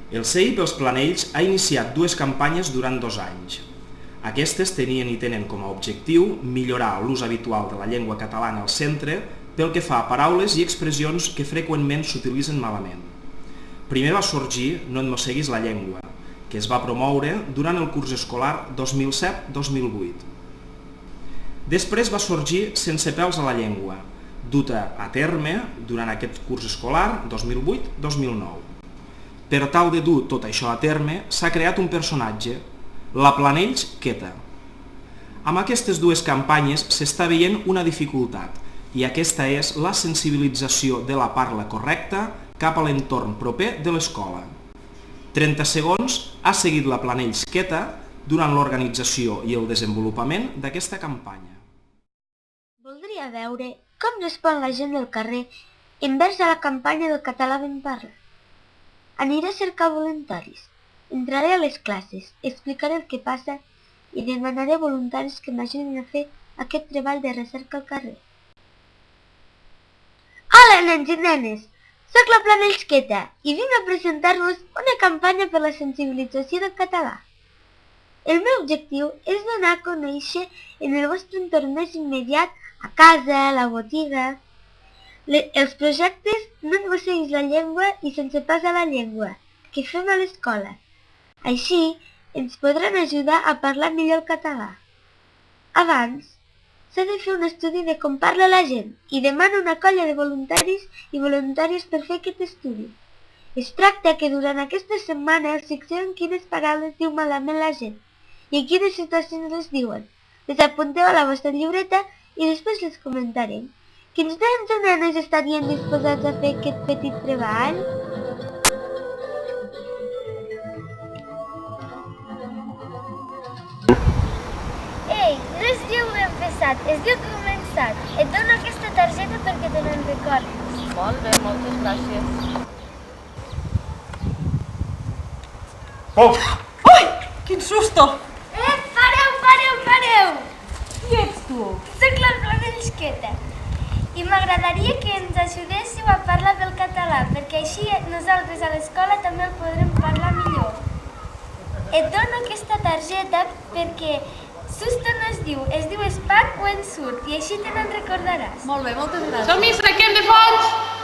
El CEI pels Planells ha iniciat dues campanyes durant 2 anys. Aquestes tenien i tenen com a objectiu millorar l'ús habitual de la llengua catalana al centre pel que fa a paraules i expressions que freqüentment s'utilitzen malament. Primer va sorgir No et mosseguis la llengua, que es va promoure durant el curs escolar 2007-2008. Després va sorgir Sense pèls a la llengua, duta a terme durant aquest curs escolar 2008-2009. Per tal de dur tot això a terme, s'ha creat un personatge, la Planells Queta. Amb aquestes dues campanyes s'està veient una dificultat, i aquesta és la sensibilització de la parla correcta cap a l'entorn proper de l'escola. 30 segons ha seguit la Planells Queta durant l'organització i el desenvolupament d'aquesta campanya. Voldria veure com respon la gent del carrer envers a la campanya del català ben parlat. Aniré a cercar voluntaris, entraré a les classes, explicaré el que passa i demanaré voluntaris que m'ajudin a fer aquest treball de recerca al carrer. Hola, nens i nenes! Soc la Planells Queta i vinc a presentar-vos una campanya per la sensibilització del català. El meu objectiu és donar a conèixer en el vostre entorn més immediat, a casa, a la botiga, els projectes No et mosseguis la llengua i Sense pèls a la llengua, que fem a l'escola. Així, ens podran ajudar a parlar millor el català. Abans, s'ha de fer un estudi de com parla la gent i demano una colla de voluntaris i voluntàries per fer aquest estudi. Es tracta que durant aquesta setmana us fixeu en quines paraules diu malament la gent i en quines situacions les diuen. Les apunteu a la vostra llibreta i després les comentarem. Quins nens o nenes estarien disposats a fer aquest petit treball? Ei, no es diu ben passat, es diu començat. Et dono aquesta targeta perquè te n'en recordis. Molt bé, moltes gràcies. Oh! Ui! Quin susto! Pareu! Qui ets tu? Soc la Planells Queta i m'agradaria que ens ajudéssiu a parlar del català perquè així nosaltres a l'escola també el podrem parlar millor. Et dono aquesta targeta perquè susto no es diu espant o ensurt i així te n'en recordaràs. Molt bé, moltes gràcies. Som-hi, saquem de fons!